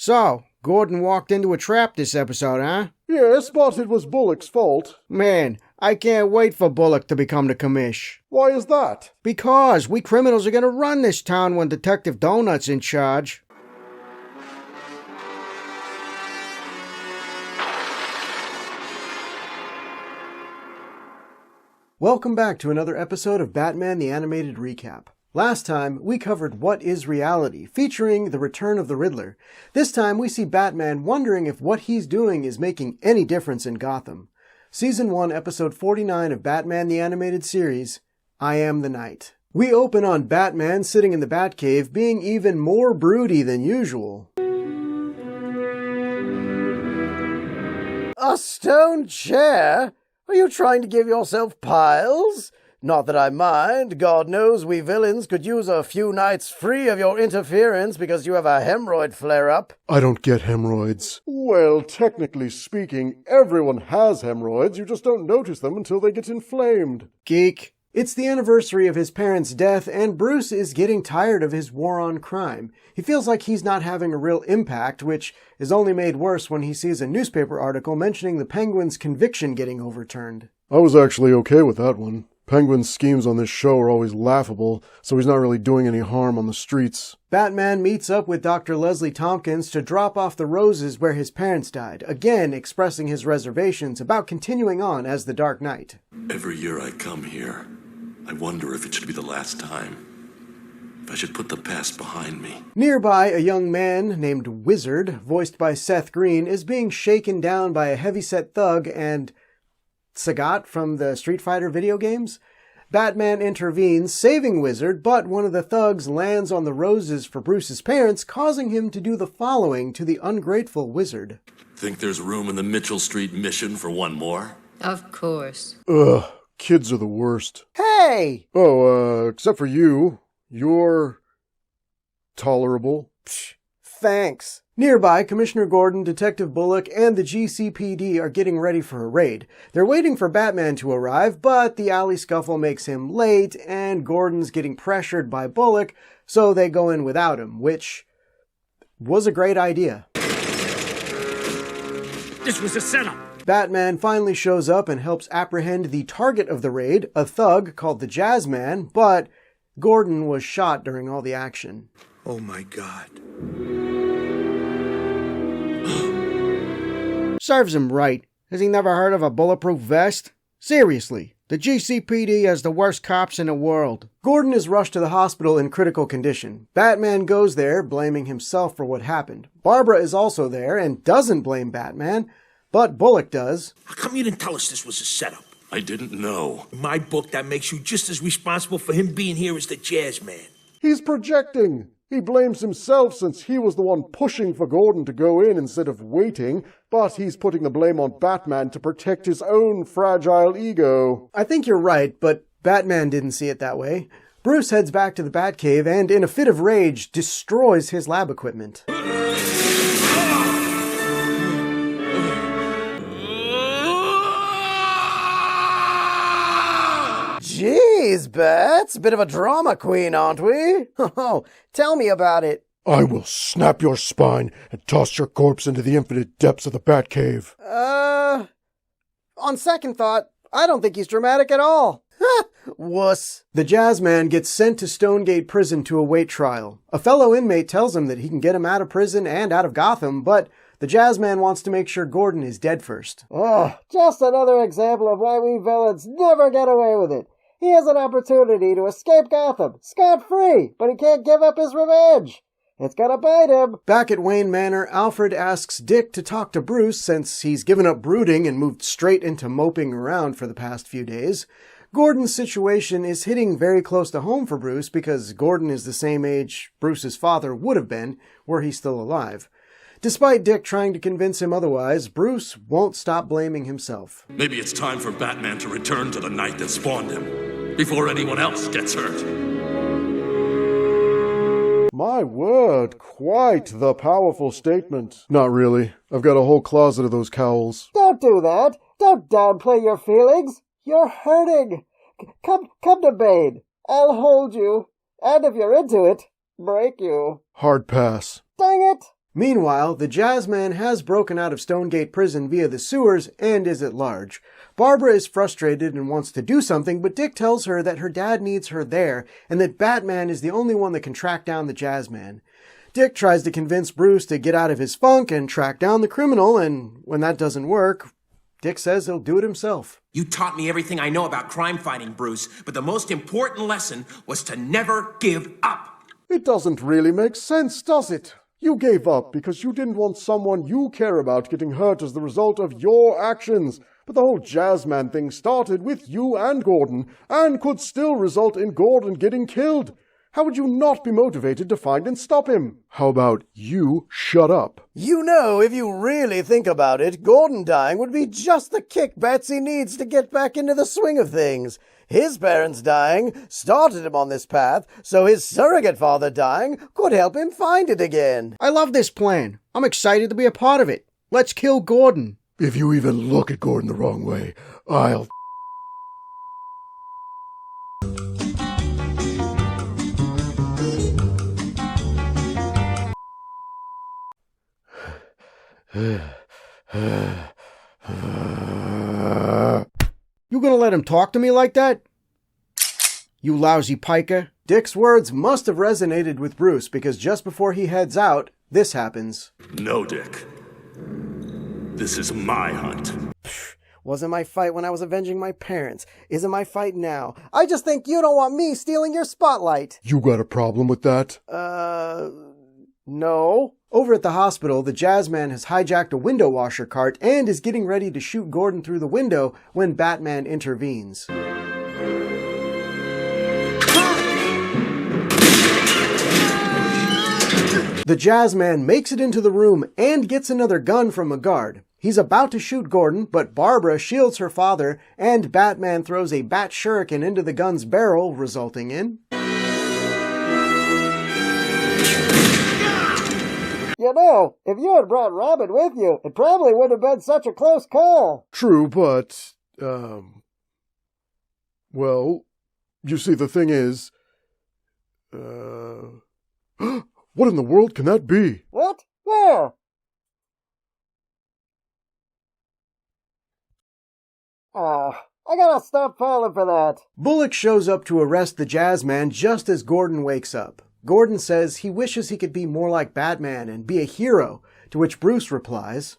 So, Gordon walked into a trap this episode, huh? Yes, but it was Bullock's fault. Man, I can't wait for Bullock to become the commish. Why is that? Because we criminals are gonna run this town when Detective Donut's in charge. Welcome back to another episode of Batman the Animated Recap. Last time, we covered What is Reality, featuring the return of the Riddler. This time, we see Batman wondering if what he's doing is making any difference in Gotham. Season 1, Episode 49 of Batman the Animated Series, I Am the Night. We open on Batman sitting in the Batcave being even more broody than usual. A stone chair? Are you trying to give yourself piles? Not that I mind. God knows we villains could use a few nights free of your interference because you have a hemorrhoid flare-up. I don't get hemorrhoids. Well, technically speaking, everyone has hemorrhoids. You just don't notice them until they get inflamed. Geek. It's the anniversary of his parents' death, and Bruce is getting tired of his war on crime. He feels like he's not having a real impact, which is only made worse when he sees a newspaper article mentioning the Penguin's conviction getting overturned. I was actually okay with that one. Penguin's schemes on this show are always laughable, so he's not really doing any harm on the streets. Batman meets up with Dr. Leslie Tompkins to drop off the roses where his parents died, again expressing his reservations about continuing on as the Dark Knight. Every year I come here, I wonder if it should be the last time. If I should put the past behind me. Nearby, a young man named Wizard, voiced by Seth Green, is being shaken down by a heavyset thug and Sagat from the Street Fighter video games. Batman intervenes, saving Wizard, but one of the thugs lands on the roses for Bruce's parents, causing him to do the following to the ungrateful Wizard. Think there's room in the Mitchell Street mission for one more? Of course. Ugh, kids are the worst. Hey! Except for you. You're tolerable. Psh, thanks. Nearby, Commissioner Gordon, Detective Bullock, and the GCPD are getting ready for a raid. They're waiting for Batman to arrive, but the alley scuffle makes him late, and Gordon's getting pressured by Bullock, so they go in without him, which was a great idea. This was a setup. Batman finally shows up and helps apprehend the target of the raid, a thug called the Jazzman, but Gordon was shot during all the action. Oh my God. Serves him right. Has he never heard of a bulletproof vest? Seriously, the GCPD has the worst cops in the world. Gordon is rushed to the hospital in critical condition. Batman goes there, blaming himself for what happened. Barbara is also there and doesn't blame Batman, but Bullock does. How come you didn't tell us this was a setup? I didn't know. In my book, that makes you just as responsible for him being here as the Jazzman. He's projecting. He blames himself since he was the one pushing for Gordon to go in instead of waiting, but he's putting the blame on Batman to protect his own fragile ego. I think you're right, but Batman didn't see it that way. Bruce heads back to the Batcave and, in a fit of rage, destroys his lab equipment. Jeez, Bats, bit of a drama queen, aren't we? Oh, tell me about it. I will snap your spine and toss your corpse into the infinite depths of the Batcave. On second thought, I don't think he's dramatic at all. Wuss. The Jazzman gets sent to Stonegate Prison to await trial. A fellow inmate tells him that he can get him out of prison and out of Gotham, but the Jazzman wants to make sure Gordon is dead first. Oh, just another example of why we villains never get away with it. He has an opportunity to escape Gotham, scot-free, but he can't give up his revenge. It's gonna bite him. Back at Wayne Manor, Alfred asks Dick to talk to Bruce since he's given up brooding and moved straight into moping around for the past few days. Gordon's situation is hitting very close to home for Bruce because Gordon is the same age Bruce's father would have been were he still alive. Despite Dick trying to convince him otherwise, Bruce won't stop blaming himself. Maybe it's time for Batman to return to the night that spawned him, before anyone else gets hurt. My word, quite the powerful statement. Not really. I've got a whole closet of those cowls. Don't do that. Don't downplay your feelings. You're hurting. Come to Bane. I'll hold you. And if you're into it, break you. Hard pass. Dang it! Meanwhile, the Jazzman has broken out of Stonegate Prison via the sewers and is at large. Barbara is frustrated and wants to do something, but Dick tells her that her dad needs her there and that Batman is the only one that can track down the Jazzman. Dick tries to convince Bruce to get out of his funk and track down the criminal, and when that doesn't work, Dick says he'll do it himself. You taught me everything I know about crime fighting, Bruce, but the most important lesson was to never give up. It doesn't really make sense, does it? You gave up because you didn't want someone you care about getting hurt as the result of your actions. But the whole Jazzman thing started with you and Gordon, and could still result in Gordon getting killed. How would you not be motivated to find and stop him? How about you shut up? You know, if you really think about it, Gordon dying would be just the kick Betsy needs to get back into the swing of things. His parents dying started him on this path, so his surrogate father dying could help him find it again. I love this plan. I'm excited to be a part of it. Let's kill Gordon. If you even look at Gordon the wrong way, I'll... You gonna let him talk to me like that? You lousy piker. Dick's words must have resonated with Bruce because just before he heads out, this happens. No, Dick. This is my hunt. Wasn't my fight when I was avenging my parents. Isn't my fight now. I just think you don't want me stealing your spotlight. You got a problem with that? No. Over at the hospital, the Jazzman has hijacked a window washer cart and is getting ready to shoot Gordon through the window when Batman intervenes. The Jazzman makes it into the room and gets another gun from a guard. He's about to shoot Gordon, but Barbara shields her father, and Batman throws a bat shuriken into the gun's barrel, resulting in... You know, if you had brought Robin with you, it probably wouldn't have been such a close call. True, but, well, you see, the thing is, what in the world can that be? What? Where? I gotta stop falling for that. Bullock shows up to arrest the Jazzman just as Gordon wakes up. Gordon says he wishes he could be more like Batman and be a hero, to which Bruce replies,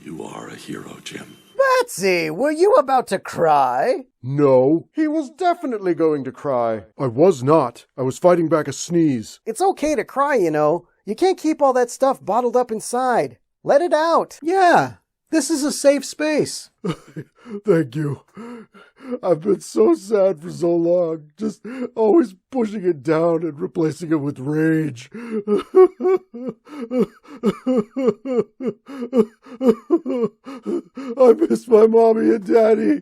You are a hero, Jim. Betsy, were you about to cry? No, he was definitely going to cry. I was not. I was fighting back a sneeze. It's okay to cry, you know. You can't keep all that stuff bottled up inside. Let it out. Yeah, this is a safe space. Thank you. I've been so sad for so long, just always pushing it down and replacing it with rage. I miss my mommy and daddy.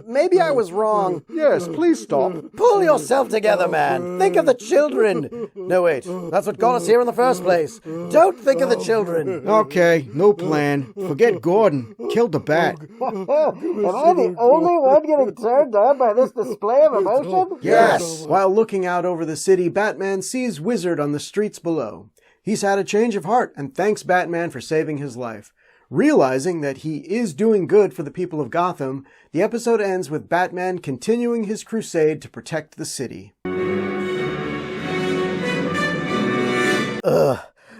Maybe I was wrong. Yes, please stop. Pull yourself together, man. Think of the children. No, wait. That's what got us here in the first place. Don't think of the children. Okay, no plan. Forget Gordon. Killed the bat. Am I the only one getting turned on by this display of emotion? Yes! While looking out over the city, Batman sees Wizard on the streets below. He's had a change of heart and thanks Batman for saving his life. Realizing that he is doing good for the people of Gotham, the episode ends with Batman continuing his crusade to protect the city. Ugh,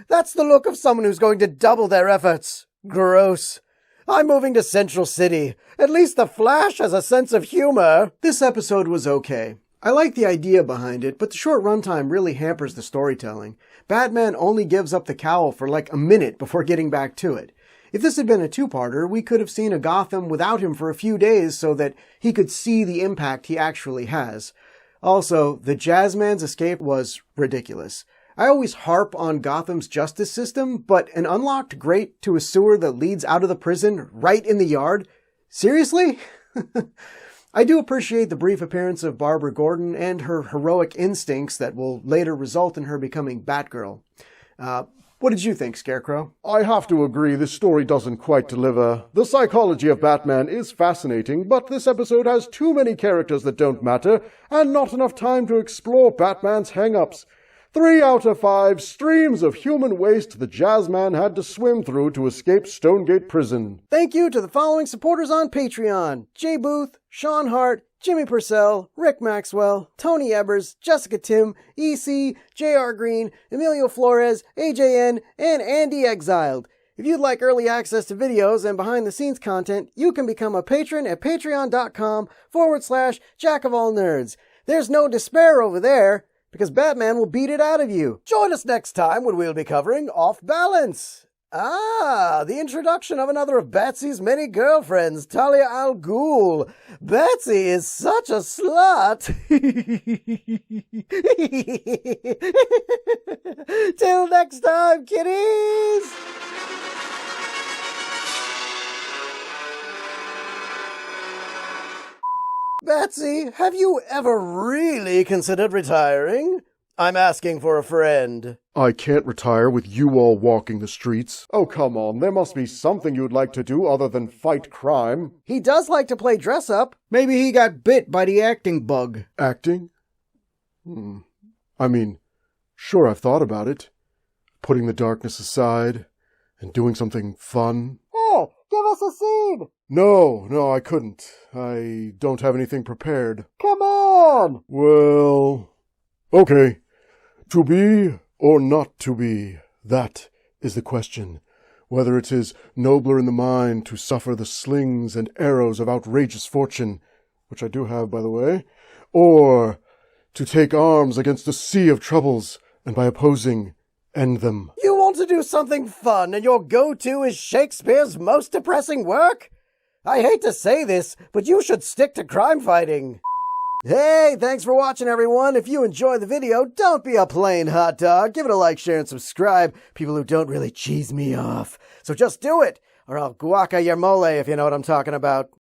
that's the look of someone who's going to double their efforts. Gross. I'm moving to Central City. At least the Flash has a sense of humor. This episode was okay. I like the idea behind it, but the short runtime really hampers the storytelling. Batman only gives up the cowl for like a minute before getting back to it. If this had been a two-parter, we could have seen a Gotham without him for a few days so that he could see the impact he actually has. Also, the Jazzman's escape was ridiculous. I always harp on Gotham's justice system, but an unlocked grate to a sewer that leads out of the prison right in the yard? Seriously? I do appreciate the brief appearance of Barbara Gordon and her heroic instincts that will later result in her becoming Batgirl. What did you think, Scarecrow? I have to agree, this story doesn't quite deliver. The psychology of Batman is fascinating, but this episode has too many characters that don't matter, and not enough time to explore Batman's hang-ups. 3 out of 5 streams of human waste the Jazzman had to swim through to escape Stonegate Prison. Thank you to the following supporters on Patreon: Jay Booth, Sean Hart, Jimmy Purcell, Rick Maxwell, Tony Ebers, Jessica Tim, EC, JR Green, Emilio Flores, AJN, and Andy Exiled. If you'd like early access to videos and behind-the-scenes content, you can become a patron at patreon.com/jackofallnerds. There's no despair over there, because Batman will beat it out of you. Join us next time when we'll be covering Off Balance. The introduction of another of Batsy's many girlfriends, Talia al Ghul. Batsy is such a slut. Till next time, kiddies! Batsy, have you ever really considered retiring? I'm asking for a friend. I can't retire with you all walking the streets. Oh, come on, there must be something you'd like to do other than fight crime. He does like to play dress-up. Maybe he got bit by the acting bug. Acting? I mean, sure, I've thought about it. Putting the darkness aside and doing something fun. Hey, give us a scene! No, I couldn't. I don't have anything prepared. Come on! Well, okay. To be or not to be, that is the question. Whether it is nobler in the mind to suffer the slings and arrows of outrageous fortune, which I do have, by the way, or to take arms against a sea of troubles, and by opposing, end them. You want to do something fun, and your go-to is Shakespeare's most depressing work? I hate to say this, but you should stick to crime fighting. Hey, thanks for watching, everyone. If you enjoyed the video, don't be a plain hot dog. Give it a like, share, and subscribe. People who don't really cheese me off. So just do it, or I'll guaca your mole, if you know what I'm talking about.